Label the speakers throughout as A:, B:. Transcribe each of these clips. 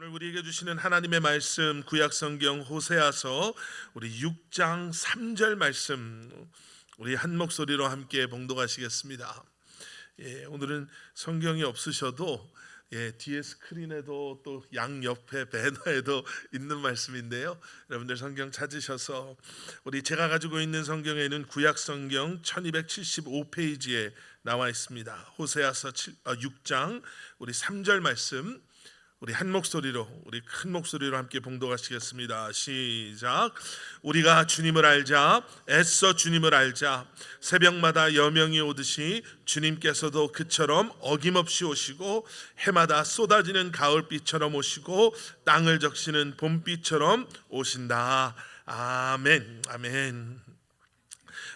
A: 오늘 우리에게 주시는 하나님의 말씀 구약성경 호세아서 우리 6장 3절 말씀 우리 한 목소리로 함께 봉독하시겠습니다. 오늘은 성경이 없으셔도 뒤에 스크린에도 또 양옆에 배너에도 있는 말씀인데요. 여러분들 성경 찾으셔서 제가 가지고 있는 성경에는 구약성경 1275페이지에 나와 있습니다. 호세아서 6장 우리 3절 말씀 우리 한 목소리로 우리 큰 목소리로 함께 봉독하시겠습니다. 시작. 우리가 주님을 알자, 애써 주님을 알자. 새벽마다 여명이 오듯이 주님께서도 그처럼 어김없이 오시고 해마다 쏟아지는 가을비처럼 오시고 땅을 적시는 봄비처럼 오신다. 아멘. 아멘.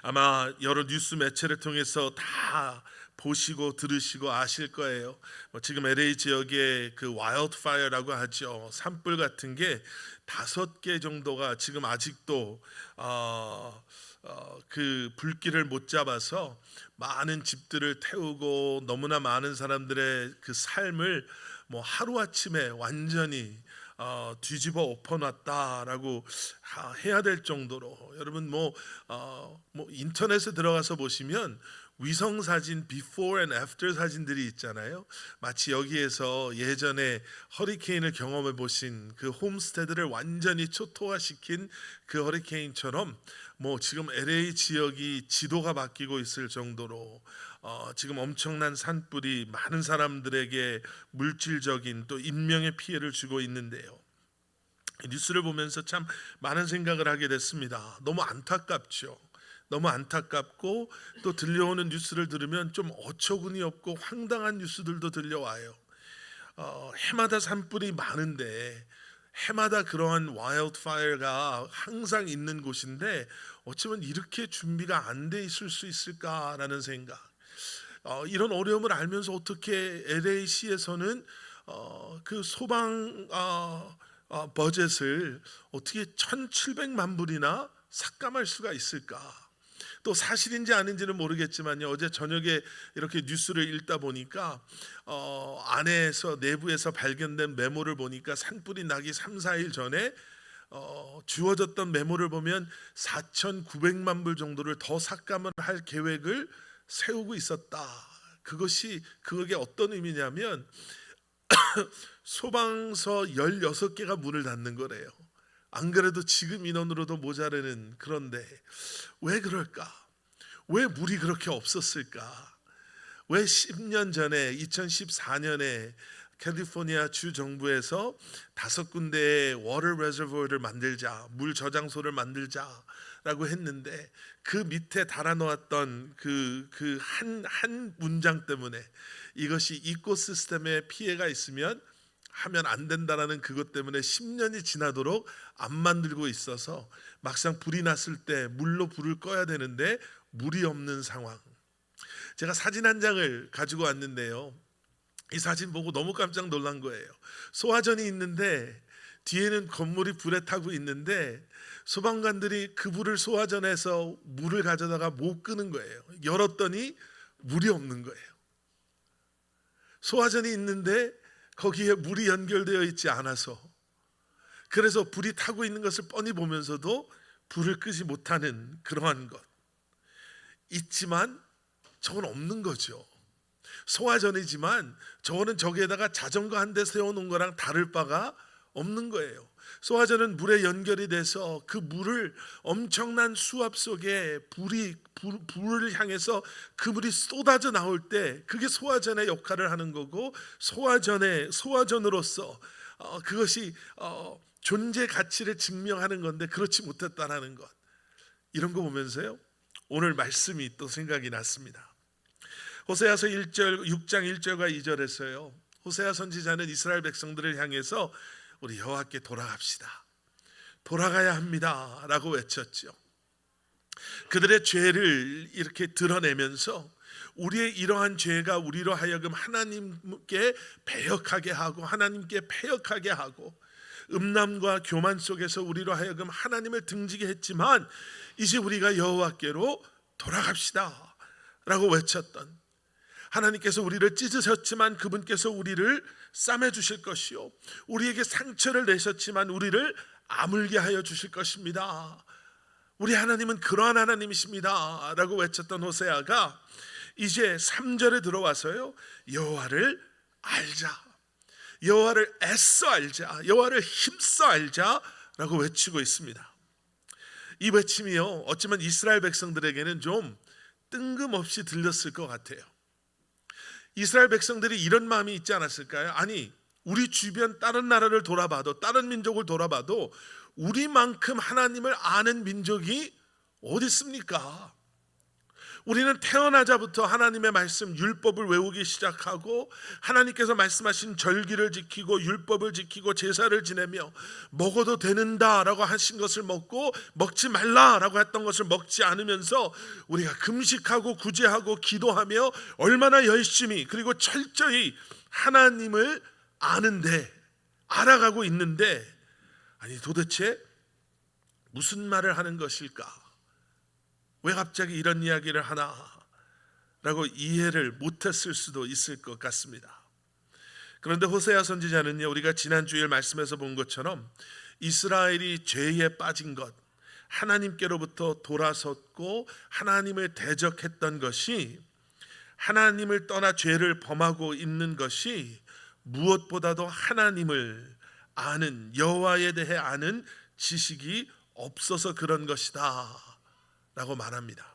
A: 아마 여러 뉴스 매체를 통해서 다 보시고 들으시고 아실 거예요. 지금 LA 지역에 그 와일드파이어라고 하죠. 산불 같은 게 5개 정도가 지금 아직도 그 불길을 못 잡아서 많은 집들을 태우고 너무나 많은 사람들의 그 삶을 하루아침에 완전히 뒤집어 엎어놨다라고 해야 될 정도로, 여러분 인터넷에 들어가서 보시면 위성 사진 before and after 사진들이 있잖아요. 마치 여기에서 예전에 허리케인을 경험해 보신 그 홈스테드를 완전히 초토화시킨 그 허리케인처럼 지금 LA 지역이 지도가 바뀌고 있을 정도로 지금 엄청난 산불이 많은 사람들에게 물질적인 또 인명의 피해를 주고 있는데요. 뉴스를 보면서 참 많은 생각을 하게 됐습니다. 너무 안타깝죠. 너무 안타깝고 또 들려오는 뉴스를 들으면 좀 어처구니 없고 황당한 뉴스들도 들려와요. 해마다 산불이 많은데, 해마다 그러한 와일드파이어가 항상 있는 곳인데 어쩌면 이렇게 준비가 안 돼 있을 수 있을까라는 생각. 이런 어려움을 알면서 어떻게 LA시에서는 그 소방 버젯을 어떻게 1,700만 불이나 삭감할 수가 있을까? 또 사실인지 아닌지는 모르겠지만요, 어제 저녁에 이렇게 뉴스를 읽다 보니까 안에서 내부에서 발견된 메모를 보니까 산불이 나기 3-4일 전에 주어졌던 메모를 보면 4,900만 불 정도를 더 삭감을 할 계획을 세우고 있었다. 그게 어떤 의미냐면 소방서 16개가 문을 닫는 거래요. 안 그래도 지금 인원으로도 모자라는, 그런데 왜 그럴까? 왜 물이 그렇게 없었을까? 왜 10년 전에 2014년에 캘리포니아 주 정부에서 5군데의 워터 레저버를 만들자, 물 저장소를 만들자라고 했는데 그 밑에 달아놓았던 그 한 문장 때문에 이것이 이코시스템에 피해가 있으면 하면 안 된다라는 그것 때문에 10년이 지나도록 안 만들고 있어서 막상 불이 났을 때 물로 불을 꺼야 되는데 물이 없는 상황. 제가 사진 한 장을 가지고 왔는데요, 이 사진 보고 너무 깜짝 놀란 거예요. 소화전이 있는데 뒤에는 건물이 불에 타고 있는데 소방관들이 그 불을 소화전에서 물을 가져다가 못 끄는 거예요. 열었더니 물이 없는 거예요. 소화전이 있는데 거기에 물이 연결되어 있지 않아서, 그래서 불이 타고 있는 것을 뻔히 보면서도 불을 끄지 못하는 그러한 것 있지만 저건 없는 거죠. 소화전이지만 저거는 저기에다가 자전거 한 대 세워놓은 거랑 다를 바가 없는 거예요. 소화전은 물에 연결이 돼서 그 물을 엄청난 수압 속에 불을 향해서 그 물이 쏟아져 나올 때 그게 소화전의 역할을 하는 거고, 소화전으로서 그것이 존재 가치를 증명하는 건데 그렇지 못했다는 것. 이런 거 보면서요, 오늘 말씀이 또 생각이 났습니다. 호세아서 6장 1절과 2절에서요, 호세아 선지자는 이스라엘 백성들을 향해서 우리 여호와께 돌아갑시다, 돌아가야 합니다 라고 외쳤죠. 그들의 죄를 이렇게 드러내면서 우리의 이러한 죄가 우리로 하여금 하나님께 배역하게 하고 하나님께 패역하게 하고 음란과 교만 속에서 우리로 하여금 하나님을 등지게 했지만 이제 우리가 여호와께로 돌아갑시다 라고 외쳤던, 하나님께서 우리를 찢으셨지만 그분께서 우리를 싸매 주실 것이요 우리에게 상처를 내셨지만 우리를 아물게 하여 주실 것입니다. 우리 하나님은 그러한 하나님이십니다 라고 외쳤던 호세아가 이제 3절에 들어와서요, 여호와를 알자, 여호와를 애써 알자, 여호와를 힘써 알자 라고 외치고 있습니다. 이 외침이요, 어쩌면 이스라엘 백성들에게는 좀 뜬금없이 들렸을 것 같아요. 이스라엘 백성들이 이런 마음이 있지 않았을까요? 아니, 우리 주변 다른 나라를 돌아봐도, 다른 민족을 돌아봐도 우리만큼 하나님을 아는 민족이 어디 있습니까? 우리는 태어나자부터 하나님의 말씀 율법을 외우기 시작하고 하나님께서 말씀하신 절기를 지키고 율법을 지키고 제사를 지내며 먹어도 되는다라고 하신 것을 먹고 먹지 말라라고 했던 것을 먹지 않으면서 우리가 금식하고 구제하고 기도하며 얼마나 열심히 그리고 철저히 하나님을 아는데, 알아가고 있는데, 아니 도대체 무슨 말을 하는 것일까? 왜 갑자기 이런 이야기를 하나? 라고 이해를 못했을 수도 있을 것 같습니다. 그런데 호세아 선지자는요, 우리가 지난 주일 말씀에서 본 것처럼 이스라엘이 죄에 빠진 것, 하나님께로부터 돌아섰고 하나님을 대적했던 것이, 하나님을 떠나 죄를 범하고 있는 것이 무엇보다도 하나님을 아는, 여호와에 대해 아는 지식이 없어서 그런 것이다 라고 말합니다.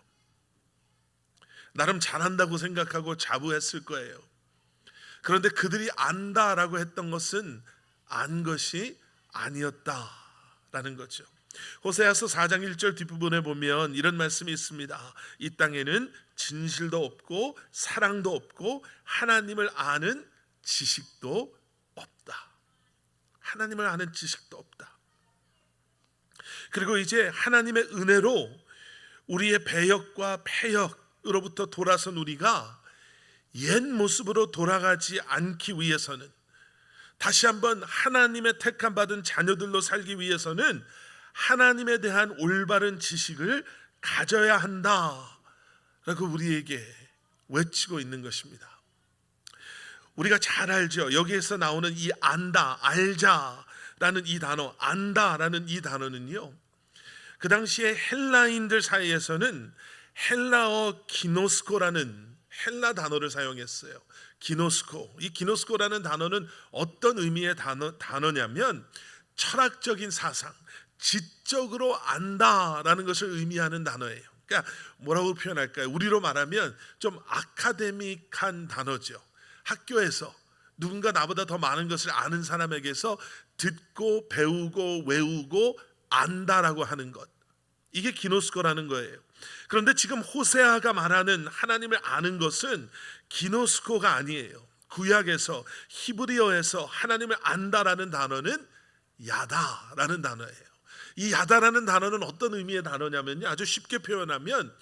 A: 나름 잘한다고 생각하고 자부했을 거예요. 그런데 그들이 안다라고 했던 것은 안 것이 아니었다라는 거죠. 호세아서 4장 1절 뒷부분에 보면 이런 말씀이 있습니다. 이 땅에는 진실도 없고 사랑도 없고 하나님을 아는 지식도 없다. 하나님을 아는 지식도 없다. 그리고 이제 하나님의 은혜로 우리의 배역과 폐역으로부터 돌아선 우리가 옛 모습으로 돌아가지 않기 위해서는, 다시 한번 하나님의 택함 받은 자녀들로 살기 위해서는 하나님에 대한 올바른 지식을 가져야 한다라고 우리에게 외치고 있는 것입니다. 우리가 잘 알죠. 여기에서 나오는 이 안다, 알자라는 이 단어, 안다라는 이 단어는요, 그 당시에 헬라인들 사이에서는 헬라어 기노스코라는 헬라 단어를 사용했어요. 기노스코. 이 기노스코라는 단어는 어떤 의미의 단어냐면 철학적인 사상, 지적으로 안다라는 것을 의미하는 단어예요. 그러니까 뭐라고 표현할까요? 우리로 말하면 좀 아카데믹한 단어죠. 학교에서 누군가 나보다 더 많은 것을 아는 사람에게서 듣고 배우고 외우고 안다라고 하는 것, 이게 기노스코라는 거예요. 그런데 지금 호세아가 말하는 하나님을 아는 것은 기노스코가 아니에요. 구약에서 히브리어에서 하나님을 안다라는 단어는 야다라는 단어예요. 이 야다라는 단어는 어떤 의미의 단어냐면요, 아주 쉽게 표현하면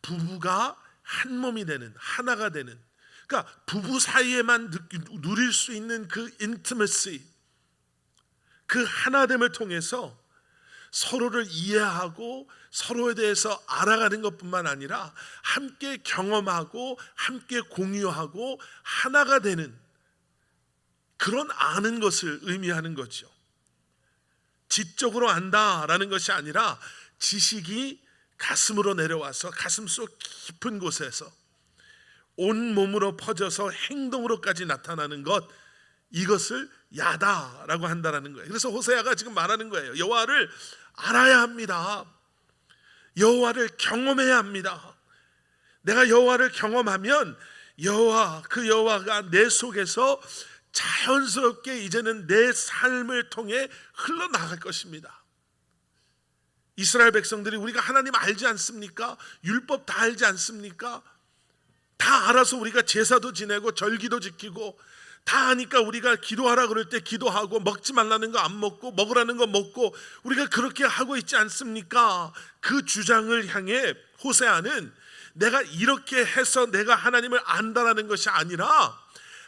A: 부부가 한 몸이 되는, 하나가 되는, 그러니까 부부 사이에만 누릴 수 있는 그 인티머시, 그 하나됨을 통해서 서로를 이해하고 서로에 대해서 알아가는 것뿐만 아니라 함께 경험하고 함께 공유하고 하나가 되는 그런 아는 것을 의미하는 거죠. 지적으로 안다라는 것이 아니라 지식이 가슴으로 내려와서 가슴 속 깊은 곳에서 온 몸으로 퍼져서 행동으로까지 나타나는 것, 이것을 야다라고 한다라는 거예요. 그래서 호세아가 지금 말하는 거예요. 여호와를 알아야 합니다. 여호와를 경험해야 합니다. 내가 여호와를 경험하면 그 여호와가 내 속에서 자연스럽게 이제는 내 삶을 통해 흘러나갈 것입니다. 이스라엘 백성들이 우리가 하나님 알지 않습니까? 율법 다 알지 않습니까? 다 알아서 우리가 제사도 지내고 절기도 지키고 다 하니까 우리가 기도하라 그럴 때 기도하고 먹지 말라는 거 안 먹고 먹으라는 거 먹고 우리가 그렇게 하고 있지 않습니까? 그 주장을 향해 호세아는 내가 이렇게 해서 내가 하나님을 안다라는 것이 아니라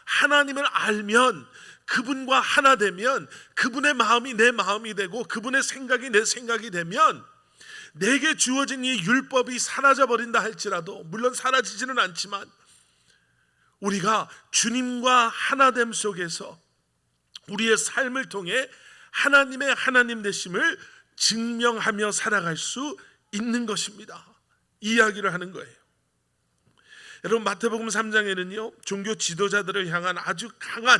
A: 하나님을 알면, 그분과 하나 되면, 그분의 마음이 내 마음이 되고 그분의 생각이 내 생각이 되면 내게 주어진 이 율법이 사라져 버린다 할지라도, 물론 사라지지는 않지만 우리가 주님과 하나됨 속에서 우리의 삶을 통해 하나님의 하나님 되심을 증명하며 살아갈 수 있는 것입니다. 이 이야기를 하는 거예요. 여러분, 마태복음 3장에는요 종교 지도자들을 향한 아주 강한,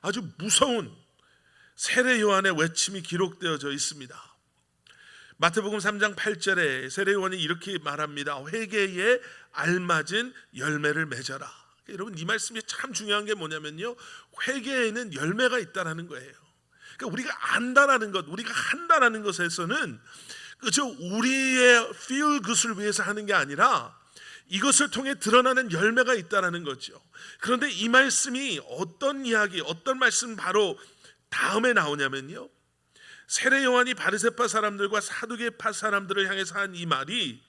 A: 아주 무서운 세례 요한의 외침이 기록되어져 있습니다. 마태복음 3장 8절에 세례 요한이 이렇게 말합니다. 회개에 알맞은 열매를 맺어라. 여러분, 이 말씀이 참 중요한 게 뭐냐면요, 회개에는 열매가 있다라는 거예요. 그러니까 우리가 안다라는 것, 우리가 한다라는 것에서는 그저 우리의 feel good을 위해서 하는 게 아니라 이것을 통해 드러나는 열매가 있다라는 거죠. 그런데 이 말씀이 어떤 이야기, 어떤 말씀 바로 다음에 나오냐면요, 세례 요한이 바리새파 사람들과 사두개파 사람들을 향해서 한 이 말이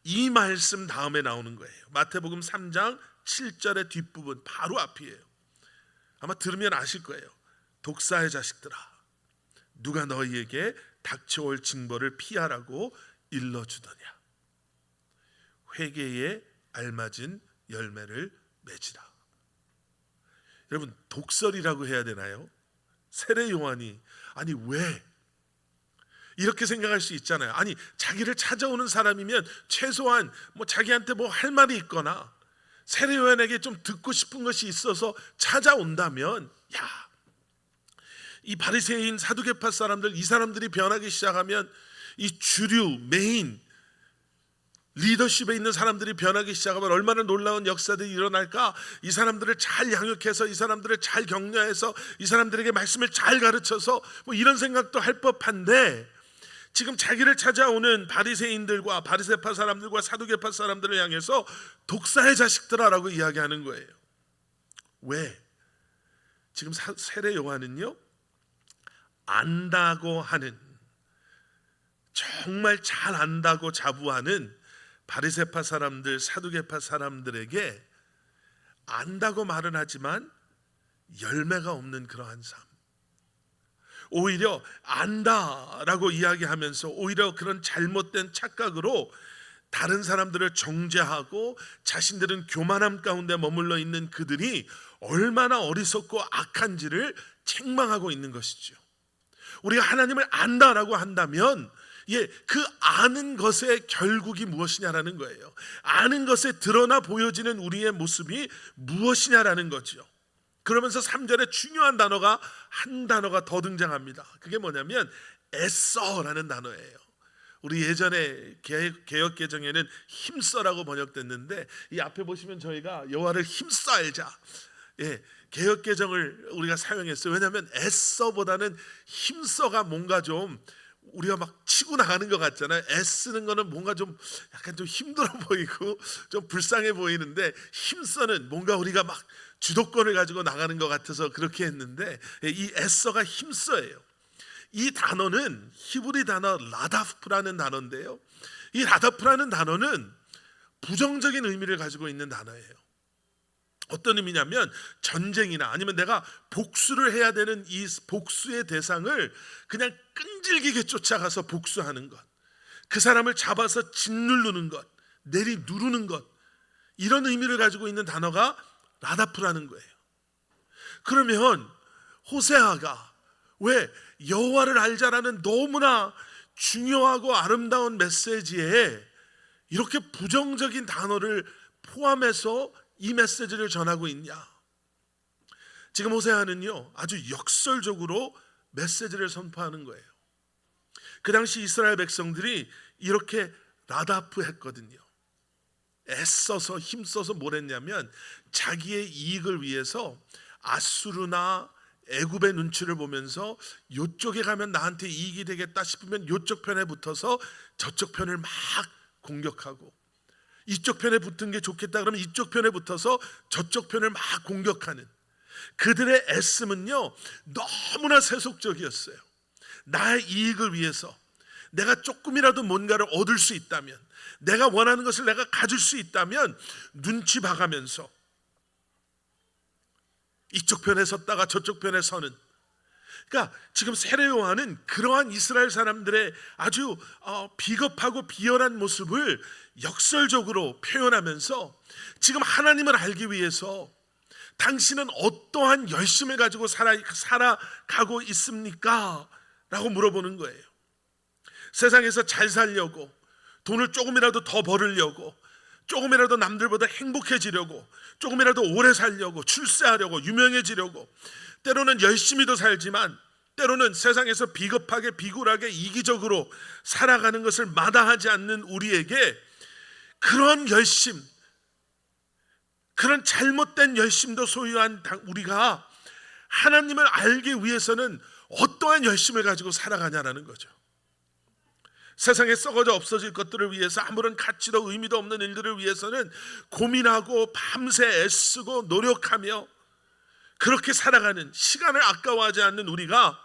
A: 이 말씀 다음에 나오는 거예요. 마태복음 3장 7절의 뒷부분 바로 앞이에요. 아마 들으면 아실 거예요. 독사의 자식들아, 누가 너희에게 닥쳐올 징벌을 피하라고 일러주더냐. 회개에 알맞은 열매를 맺으라. 여러분, 독설이라고 해야 되나요? 세례 요한이, 아니 왜? 이렇게 생각할 수 있잖아요. 아니, 자기를 찾아오는 사람이면 최소한 자기한테 할 말이 있거나 세례 요한에게 좀 듣고 싶은 것이 있어서 찾아온다면, 이 바리새인 사두개파 사람들, 이 사람들이 변하기 시작하면 이 주류 메인 리더십에 있는 사람들이 변하기 시작하면 얼마나 놀라운 역사들이 일어날까. 이 사람들을 잘 양육해서, 이 사람들을 잘 격려해서, 이 사람들에게 말씀을 잘 가르쳐서 이런 생각도 할 법한데, 지금 자기를 찾아오는 바리새인들과 바리새파 사람들과 사두개파 사람들을 향해서 독사의 자식들아라고 이야기하는 거예요. 왜? 지금 세례 요한은요, 안다고 하는, 정말 잘 안다고 자부하는 바리새파 사람들, 사두개파 사람들에게 안다고 말은 하지만 열매가 없는 그러한 삶, 오히려 안다라고 이야기하면서 오히려 그런 잘못된 착각으로 다른 사람들을 정죄하고 자신들은 교만함 가운데 머물러 있는 그들이 얼마나 어리석고 악한지를 책망하고 있는 것이죠. 우리가 하나님을 안다라고 한다면 그 아는 것의 결국이 무엇이냐라는 거예요. 아는 것에 드러나 보여지는 우리의 모습이 무엇이냐라는 거죠. 그러면서 3절에 중요한 단어가 한 단어가 더 등장합니다. 그게 뭐냐면 애써라는 단어예요. 우리 예전에 개역 개정에는 힘써라고 번역됐는데, 이 앞에 보시면 저희가 여호와를 힘써 알자, 개역 개정을 우리가 사용했어요. 왜냐하면 애써보다는 힘써가 뭔가 좀 우리가 막 치고 나가는 것 같잖아요. 애쓰는 거는 뭔가 좀 약간 좀 힘들어 보이고 좀 불쌍해 보이는데, 힘써는 뭔가 우리가 막 주도권을 가지고 나가는 것 같아서 그렇게 했는데, 이 애써가 힘써예요. 이 단어는 히브리 단어 라다프라는 단어인데요, 이 라다프라는 단어는 부정적인 의미를 가지고 있는 단어예요. 어떤 의미냐면 전쟁이나 아니면 내가 복수를 해야 되는 이 복수의 대상을 그냥 끈질기게 쫓아가서 복수하는 것, 그 사람을 잡아서 짓누르는 것, 내리 누르는 것, 이런 의미를 가지고 있는 단어가 라다프라는 거예요. 그러면 호세아가 왜 여호와를 알자라는 너무나 중요하고 아름다운 메시지에 이렇게 부정적인 단어를 포함해서 이 메시지를 전하고 있냐? 지금 호세아는요 아주 역설적으로 메시지를 선포하는 거예요. 그 당시 이스라엘 백성들이 이렇게 라다프 했거든요. 애써서 힘써서 뭘 했냐면 자기의 이익을 위해서 아수르나 애굽의 눈치를 보면서 이쪽에 가면 나한테 이익이 되겠다 싶으면 이쪽 편에 붙어서 저쪽 편을 막 공격하고, 이쪽 편에 붙은 게 좋겠다 그러면 이쪽 편에 붙어서 저쪽 편을 막 공격하는 그들의 애씀은요 너무나 세속적이었어요. 나의 이익을 위해서 내가 조금이라도 뭔가를 얻을 수 있다면, 내가 원하는 것을 내가 가질 수 있다면 눈치 봐가면서 이쪽 편에 섰다가 저쪽 편에 서는, 그러니까 지금 세례 요한은 그러한 이스라엘 사람들의 아주 비겁하고 비열한 모습을 역설적으로 표현하면서 지금 하나님을 알기 위해서 당신은 어떠한 열심을 가지고 살아가고 있습니까? 라고 물어보는 거예요. 세상에서 잘 살려고, 돈을 조금이라도 더 벌으려고, 조금이라도 남들보다 행복해지려고, 조금이라도 오래 살려고, 출세하려고, 유명해지려고, 때로는 열심히도 살지만 때로는 세상에서 비겁하게 비굴하게 이기적으로 살아가는 것을 마다하지 않는 우리에게 그런 열심, 그런 잘못된 열심도 소유한 우리가 하나님을 알기 위해서는 어떠한 열심을 가지고 살아가냐라는 거죠. 세상에 썩어져 없어질 것들을 위해서 아무런 가치도 의미도 없는 일들을 위해서는 고민하고 밤새 애쓰고 노력하며 그렇게 살아가는, 시간을 아까워하지 않는 우리가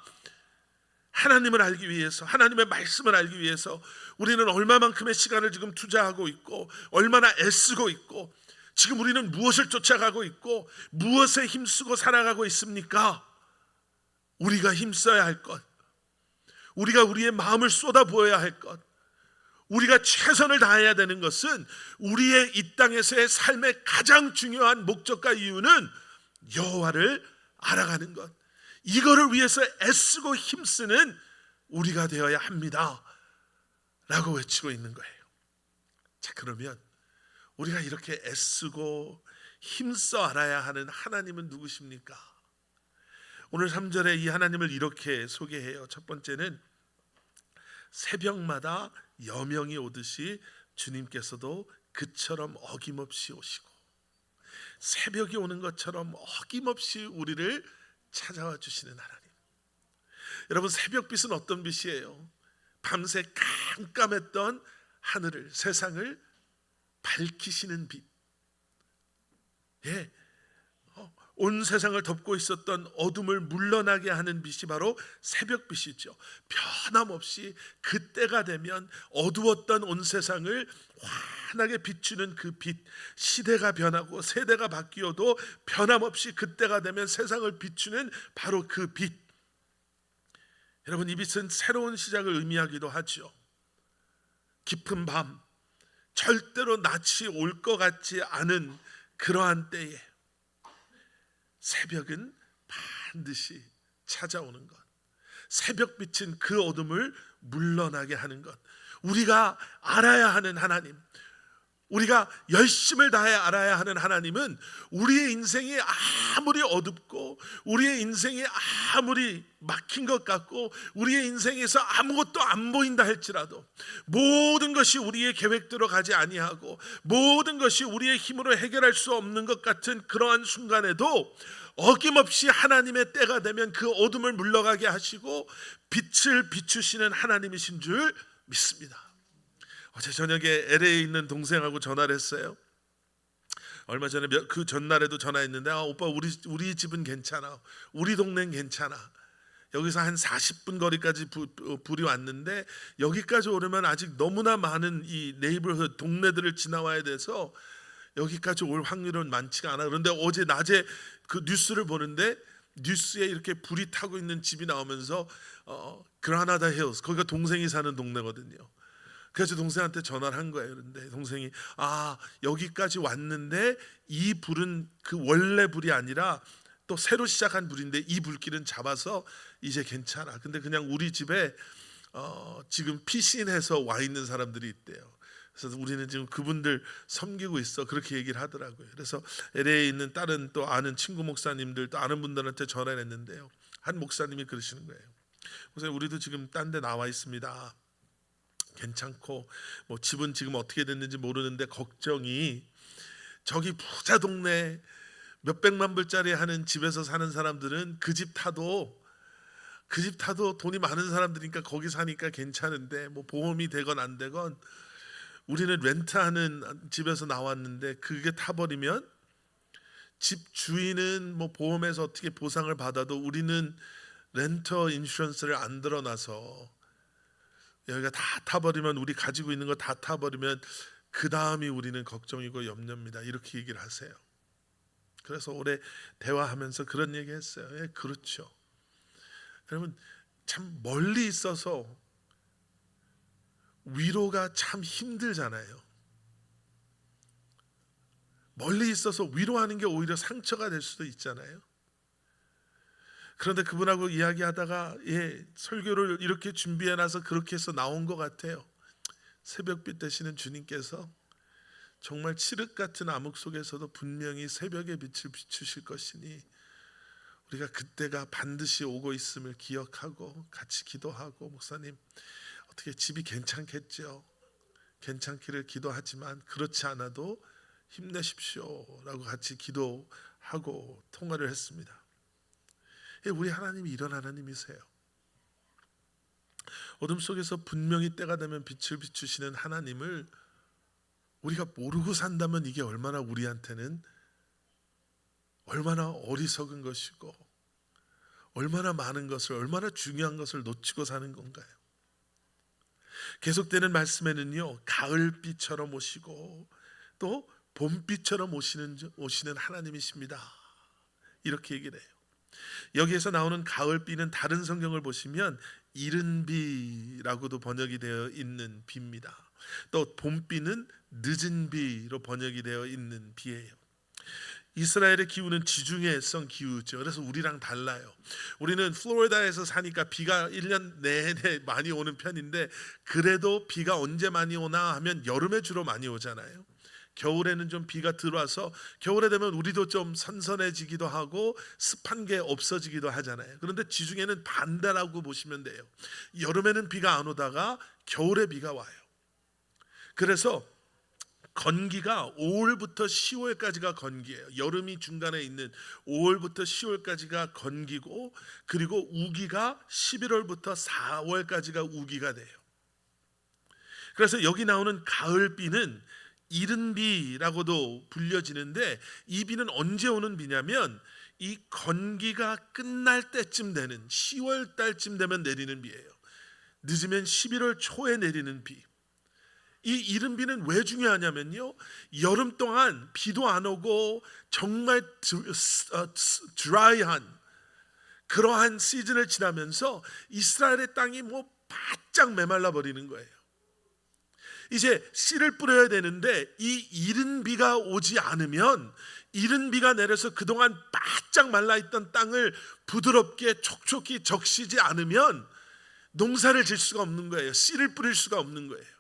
A: 하나님을 알기 위해서, 하나님의 말씀을 알기 위해서 우리는 얼마만큼의 시간을 지금 투자하고 있고 얼마나 애쓰고 있고 지금 우리는 무엇을 쫓아가고 있고 무엇에 힘쓰고 살아가고 있습니까? 우리가 힘써야 할 것, 우리가 우리의 마음을 쏟아부어야 할 것, 우리가 최선을 다해야 되는 것은 우리의 이 땅에서의 삶의 가장 중요한 목적과 이유는 여호와를 알아가는 것, 이거를 위해서 애쓰고 힘쓰는 우리가 되어야 합니다 라고 외치고 있는 거예요. 자, 그러면 우리가 이렇게 애쓰고 힘써 알아야 하는 하나님은 누구십니까? 오늘 3절에 이 하나님을 이렇게 소개해요. 첫 번째는 새벽마다 여명이 오듯이 주님께서도 그처럼 어김없이 오시고, 새벽이 오는 것처럼 어김없이 우리를 찾아와 주시는 하나님. 여러분, 새벽빛은 어떤 빛이에요? 밤새 깜깜했던 하늘을, 세상을 밝히시는 빛. 예, 온 세상을 덮고 있었던 어둠을 물러나게 하는 빛이 바로 새벽빛이죠. 변함없이 그때가 되면 어두웠던 온 세상을 환하게 비추는 그 빛. 시대가 변하고 세대가 바뀌어도 변함없이 그때가 되면 세상을 비추는 바로 그 빛. 여러분, 이 빛은 새로운 시작을 의미하기도 하죠. 깊은 밤, 절대로 낯이 올 것 같지 않은 그러한 때에 새벽은 반드시 찾아오는 것, 새벽빛은 그 어둠을 물러나게 하는 것, 우리가 알아야 하는 하나님, 우리가 열심을 다해 알아야 하는 하나님은 우리의 인생이 아무리 어둡고 우리의 인생이 아무리 막힌 것 같고 우리의 인생에서 아무것도 안 보인다 할지라도, 모든 것이 우리의 계획대로 가지 아니하고 모든 것이 우리의 힘으로 해결할 수 없는 것 같은 그러한 순간에도 어김없이 하나님의 때가 되면 그 어둠을 물러가게 하시고 빛을 비추시는 하나님이신 줄 믿습니다. 어제 저녁에 LA에 있는 동생하고 전화를 했어요. 얼마 전에 그 전날에도 전화했는데, 오빠 우리 집은 괜찮아, 우리 동네는 괜찮아, 여기서 한 40분 거리까지 불이 왔는데 여기까지 오려면 아직 너무나 많은 이 네이버हु드 동네들을 지나와야 돼서 여기까지 올 확률은 많지가 않아. 그런데 어제 낮에 그 뉴스를 보는데 뉴스에 이렇게 불이 타고 있는 집이 나오면서 그라나다 힐스, 거기가 동생이 사는 동네거든요. 그래서 동생한테 전화를 한 거예요. 그런데 동생이 여기까지 왔는데 이 불은 그 원래 불이 아니라 또 새로 시작한 불인데 이 불길은 잡아서 이제 괜찮아. 근데 그냥 우리 집에 지금 피신해서 와 있는 사람들이 있대요. 그래서 우리는 지금 그분들 섬기고 있어, 그렇게 얘기를 하더라고요. 그래서 LA에 있는 다른 또 아는 친구 목사님들, 또 아는 분들한테 전화를 했는데요, 한 목사님이 그러시는 거예요. 목사님, 우리도 지금 딴 데 나와 있습니다. 괜찮고 뭐 집은 지금 어떻게 됐는지 모르는데 걱정이, 저기 부자 동네 몇백만 불짜리 하는 집에서 사는 사람들은 그 집 타도 돈이 많은 사람들이니까 거기 사니까 괜찮은데 뭐 보험이 되건 안 되건 우리는 렌트하는 집에서 나왔는데 그게 타버리면 집 주인은 뭐 보험에서 어떻게 보상을 받아도 우리는 렌터 인슈런스를 안 들어놔서 여기가 다 타버리면, 우리 가지고 있는 거 다 타버리면 그 다음이 우리는 걱정이고 염려입니다. 이렇게 얘기를 하세요. 그래서 올해 대화하면서 그런 얘기 했어요. 예, 그렇죠. 여러분, 참 멀리 있어서 위로가 참 힘들잖아요. 멀리 있어서 위로하는 게 오히려 상처가 될 수도 있잖아요. 그런데 그분하고 이야기하다가 설교를 이렇게 준비해놔서 그렇게 해서 나온 것 같아요. 새벽빛 되시는 주님께서 정말 칠흑 같은 암흑 속에서도 분명히 새벽의 빛을 비추실 것이니 우리가 그때가 반드시 오고 있음을 기억하고 같이 기도하고, 목사님 어떻게 집이 괜찮겠죠? 괜찮기를 기도하지만 그렇지 않아도 힘내십시오 라고 같이 기도하고 통화를 했습니다. 우리 하나님이 이런 하나님이세요. 어둠 속에서 분명히 때가 되면 빛을 비추시는 하나님을 우리가 모르고 산다면 이게 얼마나 우리한테는 얼마나 어리석은 것이고 얼마나 많은 것을, 얼마나 중요한 것을 놓치고 사는 건가요? 계속되는 말씀에는요, 가을비처럼 오시고 또 봄비처럼 오시는 하나님이십니다 이렇게 얘기를 해요. 여기에서 나오는 가을비는 다른 성경을 보시면 이른 비라고도 번역이 되어 있는 비입니다. 또 봄비는 늦은 비로 번역이 되어 있는 비예요. 이스라엘의 기후는 지중해성 기후죠. 그래서 우리랑 달라요. 우리는 플로리다에서 사니까 비가 1년 내내 많이 오는 편인데, 그래도 비가 언제 많이 오나 하면 여름에 주로 많이 오잖아요. 겨울에는 좀 비가 들어와서 겨울에 되면 우리도 좀 선선해지기도 하고 습한 게 없어지기도 하잖아요. 그런데 지중해는 반대라고 보시면 돼요. 여름에는 비가 안 오다가 겨울에 비가 와요. 그래서 건기가 5월부터 10월까지가 건기예요. 여름이 중간에 있는 5월부터 10월까지가 건기고, 그리고 우기가 11월부터 4월까지가 우기가 돼요. 그래서 여기 나오는 가을비는 이른 비라고도 불려지는데, 이 비는 언제 오는 비냐면 이 건기가 끝날 때쯤 되는 10월 달쯤 되면 내리는 비예요. 늦으면 11월 초에 내리는 비. 이 이른 비는 왜 중요하냐면요, 여름 동안 비도 안 오고 정말 드라이한 그러한 시즌을 지나면서 이스라엘의 땅이 바짝 메말라 버리는 거예요. 이제 씨를 뿌려야 되는데 이 이른 비가 오지 않으면, 이른 비가 내려서 그동안 바짝 말라있던 땅을 부드럽게 촉촉히 적시지 않으면 농사를 질 수가 없는 거예요. 씨를 뿌릴 수가 없는 거예요.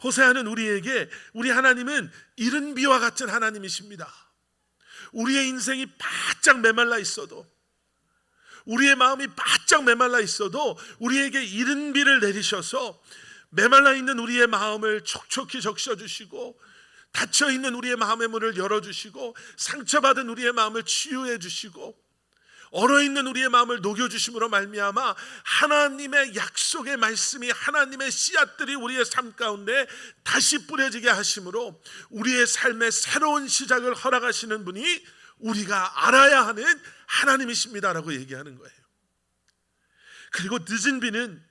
A: 호세아는 우리에게, 우리 하나님은 이른 비와 같은 하나님이십니다. 우리의 인생이 바짝 메말라 있어도, 우리의 마음이 바짝 메말라 있어도 우리에게 이른 비를 내리셔서 메말라 있는 우리의 마음을 촉촉히 적셔주시고, 닫혀있는 우리의 마음의 문을 열어주시고, 상처받은 우리의 마음을 치유해 주시고, 얼어있는 우리의 마음을 녹여주심으로 말미암아 하나님의 약속의 말씀이, 하나님의 씨앗들이 우리의 삶 가운데 다시 뿌려지게 하심으로 우리의 삶의 새로운 시작을 허락하시는 분이 우리가 알아야 하는 하나님이십니다라고 얘기하는 거예요. 그리고 늦은 비는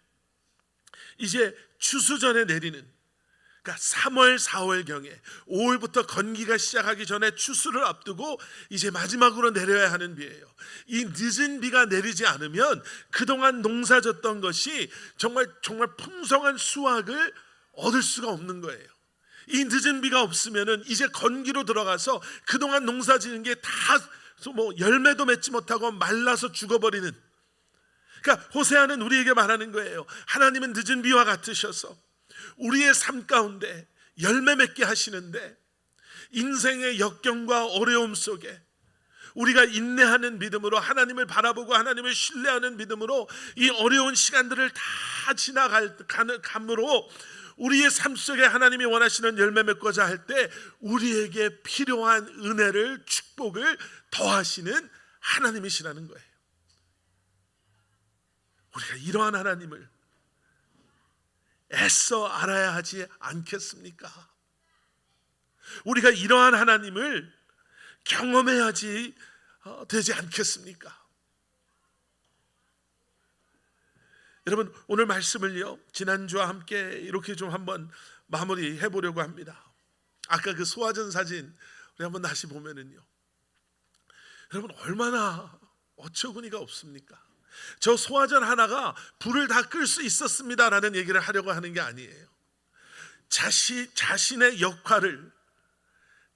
A: 이제 추수 전에 내리는, 그러니까 3월 4월경에 5월부터 건기가 시작하기 전에 추수를 앞두고 이제 마지막으로 내려야 하는 비예요. 이 늦은 비가 내리지 않으면 그동안 농사졌던 것이 정말 풍성한 수확을 얻을 수가 없는 거예요. 이 늦은 비가 없으면은 이제 건기로 들어가서 그동안 농사지은 게 다 열매도 맺지 못하고 말라서 죽어버리는, 그러니까 호세아는 우리에게 말하는 거예요. 하나님은 늦은 비와 같으셔서 우리의 삶 가운데 열매 맺게 하시는데, 인생의 역경과 어려움 속에 우리가 인내하는 믿음으로, 하나님을 바라보고 하나님을 신뢰하는 믿음으로 이 어려운 시간들을 다 지나감으로 우리의 삶 속에 하나님이 원하시는 열매 맺고자 할 때 우리에게 필요한 은혜를, 축복을 더하시는 하나님이시라는 거예요. 우리가 이러한 하나님을 애써 알아야 하지 않겠습니까? 우리가 이러한 하나님을 경험해야지 되지 않겠습니까? 여러분, 오늘 말씀을요, 지난주와 함께 이렇게 좀 한번 마무리해 보려고 합니다. 아까 그 소화전 사진 우리 한번 다시 보면은요, 여러분 얼마나 어처구니가 없습니까? 저 소화전 하나가 불을 다 끌 수 있었습니다라는 얘기를 하려고 하는 게 아니에요. 자신의 역할을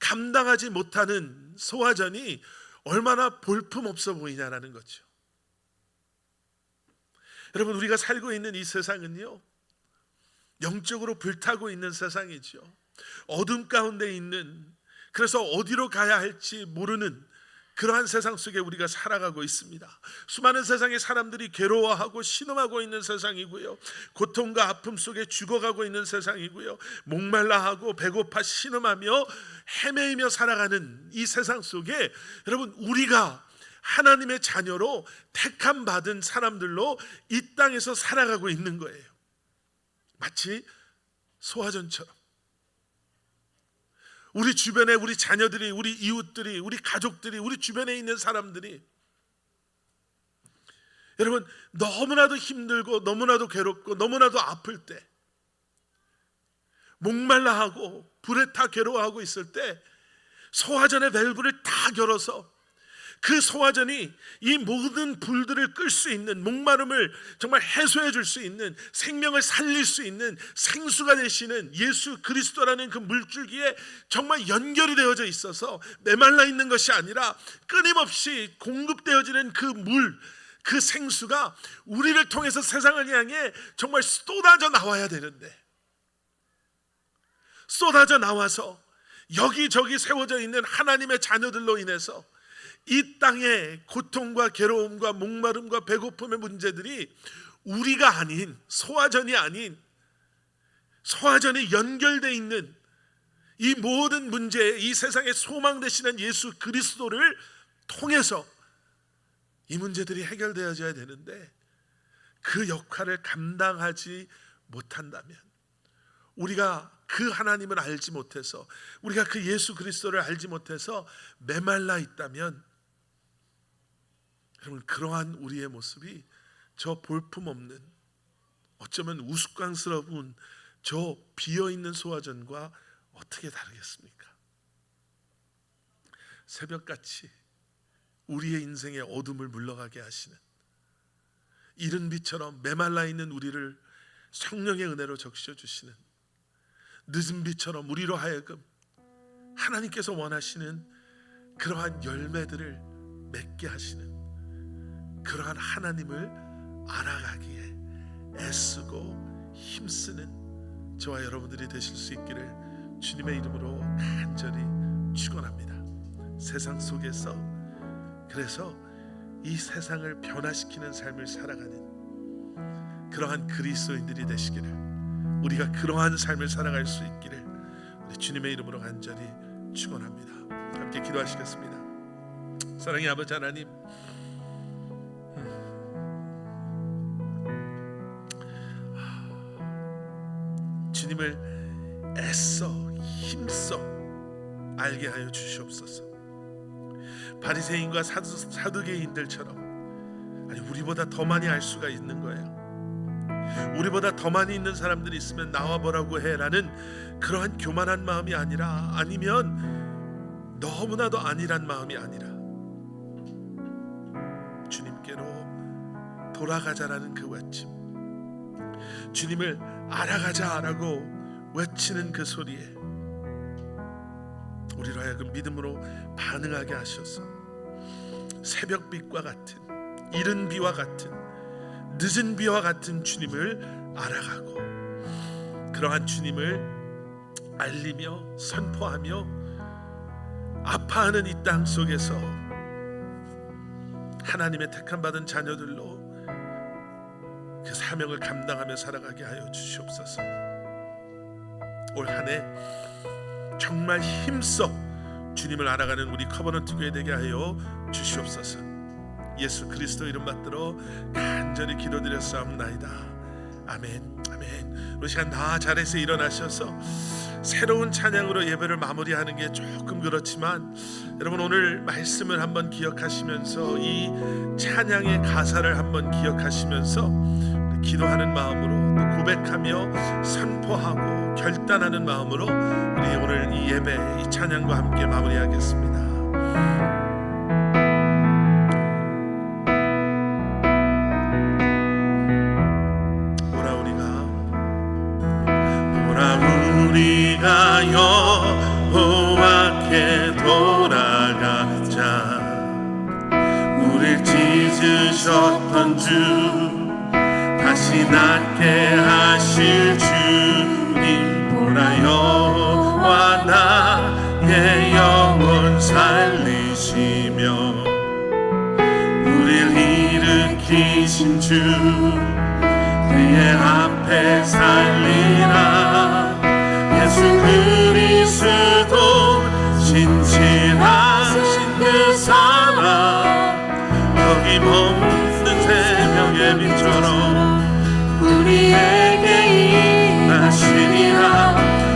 A: 감당하지 못하는 소화전이 얼마나 볼품없어 보이냐라는 거죠. 여러분, 우리가 살고 있는 이 세상은요, 영적으로 불타고 있는 세상이죠. 어둠 가운데 있는, 그래서 어디로 가야 할지 모르는 그러한 세상 속에 우리가 살아가고 있습니다. 수많은 세상의 사람들이 괴로워하고 신음하고 있는 세상이고요, 고통과 아픔 속에 죽어가고 있는 세상이고요, 목말라하고 배고파 신음하며 헤매이며 살아가는 이 세상 속에 여러분, 우리가 하나님의 자녀로 택함 받은 사람들로 이 땅에서 살아가고 있는 거예요. 마치 소화전처럼 우리 주변에 우리 자녀들이, 우리 이웃들이, 우리 가족들이, 우리 주변에 있는 사람들이 여러분 너무나도 힘들고 너무나도 괴롭고 너무나도 아플 때, 목말라하고 불에 타 괴로워하고 있을 때 소화전의 밸브를 다 열어서 그 소화전이 이 모든 불들을 끌 수 있는, 목마름을 정말 해소해 줄 수 있는, 생명을 살릴 수 있는 생수가 되시는 예수 그리스도라는 그 물줄기에 정말 연결이 되어져 있어서 메말라 있는 것이 아니라 끊임없이 공급되어지는 그 물, 그 생수가 우리를 통해서 세상을 향해 정말 쏟아져 나와야 되는데, 쏟아져 나와서 여기저기 세워져 있는 하나님의 자녀들로 인해서 이 땅의 고통과 괴로움과 목마름과 배고픔의 문제들이 우리가 아닌, 소화전이 아닌, 소화전이 연결되어 있는 이 모든 문제, 이 세상의 소망 되시는 예수 그리스도를 통해서 이 문제들이 해결되어져야 되는데, 그 역할을 감당하지 못한다면, 우리가 그 하나님을 알지 못해서, 우리가 그 예수 그리스도를 알지 못해서 메말라 있다면, 여러분, 그러한 우리의 모습이 저 볼품없는, 어쩌면 우스꽝스러운 저 비어있는 소화전과 어떻게 다르겠습니까? 새벽같이 우리의 인생의 어둠을 물러가게 하시는, 이른 비처럼 메말라 있는 우리를 성령의 은혜로 적셔 주시는, 늦은 비처럼 우리로 하여금 하나님께서 원하시는 그러한 열매들을 맺게 하시는 그러한 하나님을 알아가기에 애쓰고 힘쓰는 저와 여러분들이 되실 수 있기를 주님의 이름으로 간절히 축원합니다. 세상 속에서, 그래서 이 세상을 변화시키는 삶을 살아가는 그러한 그리스도인들이 되시기를, 우리가 그러한 삶을 살아갈 수 있기를 우리 주님의 이름으로 간절히 축원합니다. 함께 기도하시겠습니다. 사랑의 아버지 하나님, 주님을 애써 힘써 알게 하여 주시옵소서. 바리새인과 사두개인들처럼, 아니, 우리보다 더 많이 알 수가 있는 거예요. 우리보다 더 많이 있는 사람들이 있으면 나와 보라고 해라는 그러한 교만한 마음이 아니라, 아니면 너무나도 아니란 마음이 아니라 주님께로 돌아가자라는 그 외침, 주님을 알아가자라고 외치는 그 소리에 우리로 하여금 믿음으로 반응하게 하셔서 새벽빛과 같은, 이른 비와 같은, 늦은 비와 같은 주님을 알아가고, 그러한 주님을 알리며 선포하며 아파하는 이 땅 속에서 하나님의 택함 받은 자녀들로 그 사명을 감당하며 살아가게 하여 주시옵소서. 올 한 해 정말 힘써 주님을 알아가는 우리 커버넌트 교회 되게 하여 주시옵소서. 예수 그리스도 이름 받들어 간절히 기도드렸사옵나이다. 아멘, 아멘. 이 시간 다 잘해서 일어나셔서 새로운 찬양으로 예배를 마무리하는 게 조금 그렇지만, 여러분 오늘 말씀을 한번 기억하시면서 이 찬양의 가사를 한번 기억하시면서 기도하는 마음으로, 또 고백하며 선포하고 결단하는 마음으로 우리 오늘 이 예배, 이 찬양과 함께 마무리하겠습니다. 우리가 여호와께 함께 돌아가자. 우릴 찢으셨던 주 다시 낫게 하실 주님 보라. 여호와 나의 영혼 살리시며 우릴 일으키신 주 그의 앞에 살리라. 예수 그리스도 진실하신 그 사랑 어김없는 새벽의 빛처럼 우리에게 임하시리라.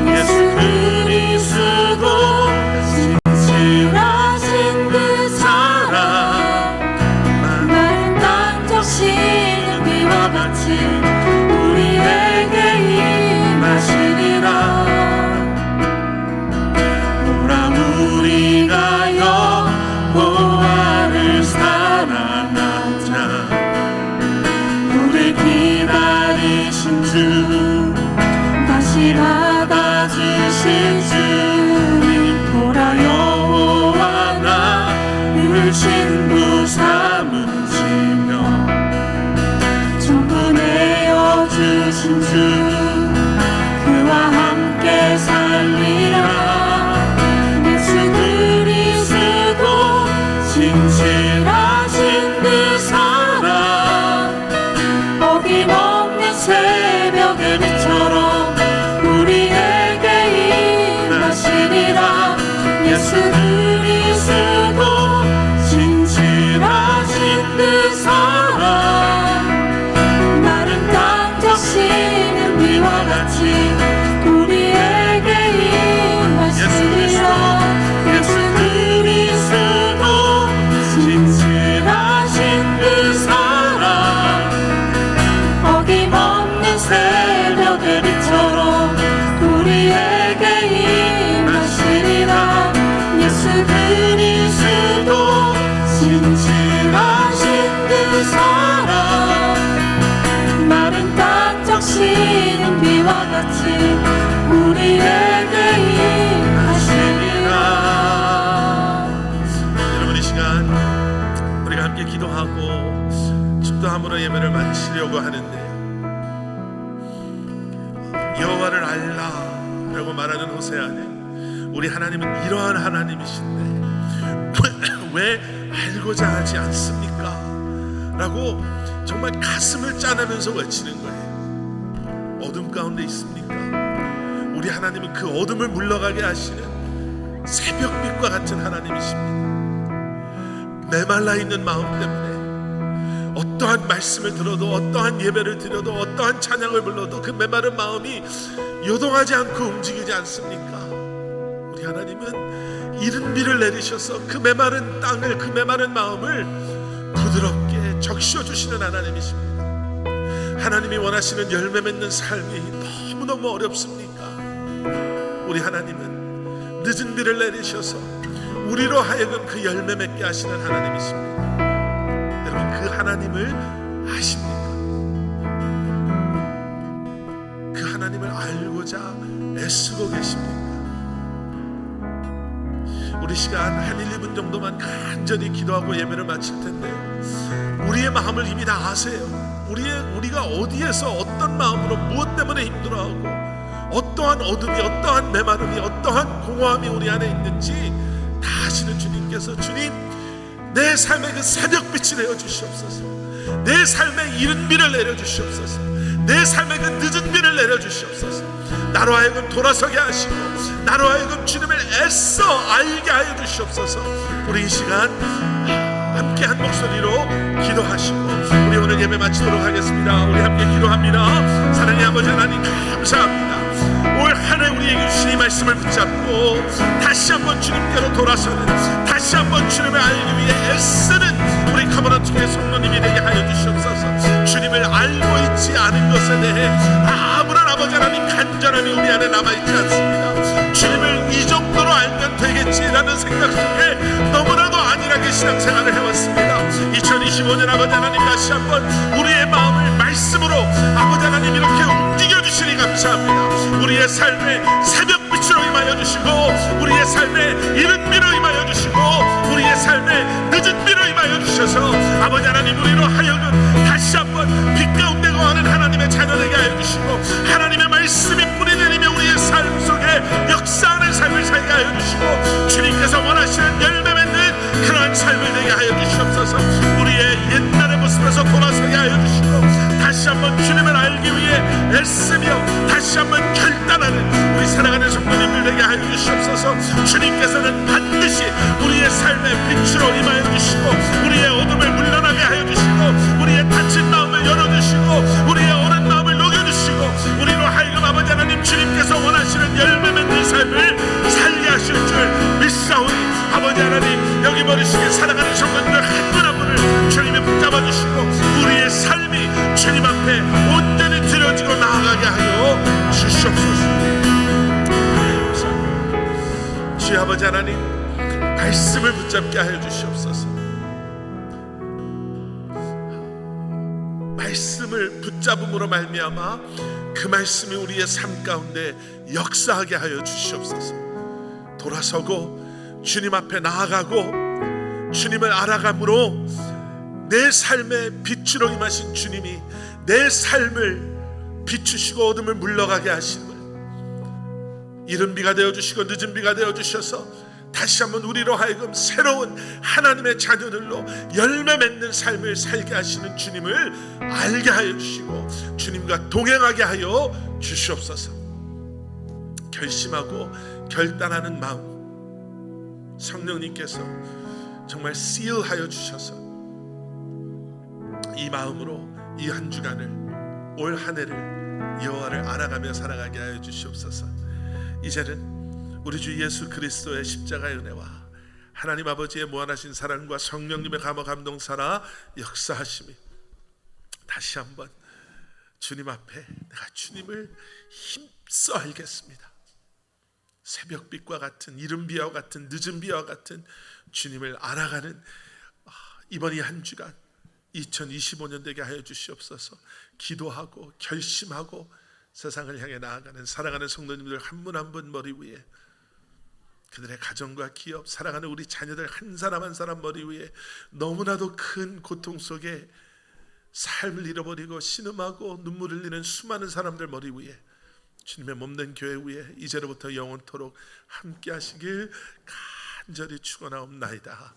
A: 예수 그리스도 진실하신 그 사랑 마른 땅 적시는 비와 같이 우리에게 임하시리라. 오라 우리가 여호와를 사랑하자. 우리 기다리신 주 다시 받아주실 주님 보라. 여호와 나를 신부 삼으시며 전부 내어주신 주 그와 함께 살리라. 예수 그리스도 진실하신 그 사랑 어김없는 새벽의 빛처럼 우리에게 임하시리라. 예수 그리스도 진실하신 그 사랑 마른 땅 적시는 비와 같이 우리에게 임하시리라. 예수 그리스도 진실하신 그 사랑 어김없는 새벽의 빛처럼 우리에게 임하시리라. 예수 그리스도 진실하신 그 사랑 마른 땅 적시는 비와 같이 우리에게 임하시리라. 여러분 이 시간 우리가 함께 기도하고 축도함으로 예배를 마치려고 하는데 여호와를 알라라고 말하는 호세아는 우리 하나님은 이러한 하나님이신데 왜 알고자 하지 않습니까? 라고 정말 가슴을 짠하면서 외치는 거예요. 어둠 가운데 있습니까? 우리 하나님은 그 어둠을 물러가게 하시는 새벽빛과 같은 하나님이십니다. 메말라 있는 마음 때문에 어떠한 말씀을 들어도 어떠한 예배를 드려도 어떠한 찬양을 불러도 그 메마른 마음이 요동하지 않고 움직이지 않습니까? 우리 하나님은 이른 비를 내리셔서 그 메마른 땅을 그 메마른 마음을 부드럽게 적셔 주시는 하나님이십니다. 하나님이 원하시는 열매 맺는 삶이 너무너무 어렵습니까? 우리 하나님은 늦은 비를 내리셔서 우리로 하여금 그 열매 맺게 하시는 하나님이십니다. 여러분 그 하나님을 아십니까? 그 하나님을 알고자 애쓰고 계십니까? 우리 시간 한 1, 2분 정도만 간절히 기도하고 예배를 마칠 텐데요, 우리의 마음을 이미 다 아세요. 우리가 어디에서 어떤 마음으로 무엇 때문에 힘들어하고 어떠한 어둠이 어떠한 메마름이 어떠한 공허함이 우리 안에 있는지 다 아시는 주님께서 주님 내 삶에 그 새벽빛이 내어주시옵소서. 내 삶에 이른 비를 내려주시옵소서. 내 삶에 그 늦은 비를 내려주시옵소서. 나로 하여금 돌아서게 하시고 나로 하여금 주님을 애써 알게 하여 주시옵소서. 우리 이 시간 함께 한 목소리로 기도하시고 우리 오늘 예배 마치도록 하겠습니다. 우리 함께 기도합니다. 사랑의 아버지 하나님 감사합니다. 올 한 해 우리에게 주신 이 말씀을 붙잡고 다시 한번 주님께로 돌아서는, 다시 한번 주님을 알기 위해 애쓰는 우리 커버넌트 교회 성도님이 되게 하여 주시옵소서. 주님을 알고 있지 않은 것에 대해 아무런 아버지 하나님 간절함이 우리 안에 남아있지 않습니다. 주님을 이 정도로 알면 되겠지라는 생각 속에 너무나도 안일하게 신앙생활을 해왔습니다. 2025년 아버지 하나님 다시 한번 우리의 마음을 말씀으로 아버지 하나님 이렇게 움직여주시니 감사합니다. 우리의 삶에 새벽빛으로 임하여 주시고 우리의 우리의 삶에 이른 비로 임하여 주시고 우리의 삶에 늦은 비로 임하여 주셔서 아버지 하나님 우리로 하여금 다시 한번 빛 가운데 거하는 하나님의 자녀되게 하여 주시고 하나님의 말씀이 뿌리 내리며 우리의 삶 속에 역사하는 삶을 살게 하여 주시고 주님께서 원하시는 열매 맺는 그러한 삶을 되게 하여 주시옵소서. 우리의 옛날의 모습에서 돌아서게 하여 주시고 다시 한번 주님을 알기 위해 애쓰며 다시 한번 결단하는 우리 사랑하는 성도님들 되게 하여 주시옵소서. 주님께서는 반드시 우리의 삶의 빛으로 임하여 주시고 우리의 어둠을 물러나게 하여 주시고 우리의 닫힌 마음을 열어주시고 우리의 어린 마음을 녹여주시고 우리로 하여금 아버지 하나님 주님께서 원하시는 열매 맺는 삶을 살게 하실 줄 믿사오니 아버지 하나님 여기 머리속에 사랑하는 성도님들 한 분 한 분을 주님이 붙잡아 주시고 우리의 삶이 주님 앞에 온전히 드려지고 나아가게 하여 주시옵소서. 주의 아버지 하나님 말씀을 붙잡게 하여 주시옵소서. 말씀을 붙잡음으로 말미암아 그 말씀이 우리의 삶 가운데 역사하게 하여 주시옵소서. 돌아서고 주님 앞에 나아가고 주님을 알아감으로 내 삶의 빛으로 임하신 주님이 내 삶을 비추시고 어둠을 물러가게 하시는 이른 비가 되어주시고 늦은 비가 되어주셔서 다시 한번 우리로 하여금 새로운 하나님의 자녀들로 열매 맺는 삶을 살게 하시는 주님을 알게 하여 주시고 주님과 동행하게 하여 주시옵소서. 결심하고 결단하는 마음 성령님께서 정말 시일하여 주셔서 이 마음으로 이 한 주간을 올 한 해를 여호와를 알아가며 살아가게 하여 주시옵소서. 이제는 우리 주 예수 그리스도의 십자가의 은혜와 하나님 아버지의 무한하신 사랑과 성령님의 감화 감동사나 역사하심이 다시 한번 주님 앞에 내가 주님을 힘써 알겠습니다. 새벽빛과 같은 이른 비와 같은 늦은 비와 같은 주님을 알아가는 이번 이 한 주간 2025년 되게 하여 주시옵소서. 기도하고 결심하고 세상을 향해 나아가는 사랑하는 성도님들 한 분 한 분 머리 위에 그들의 가정과 기업 사랑하는 우리 자녀들 한 사람 한 사람 머리 위에 너무나도 큰 고통 속에 삶을 잃어버리고 신음하고 눈물 흘리는 수많은 사람들 머리 위에 주님의 몸된 교회 위에 이제로부터 영원토록 함께 하시길 간절히 축원하옵나이다.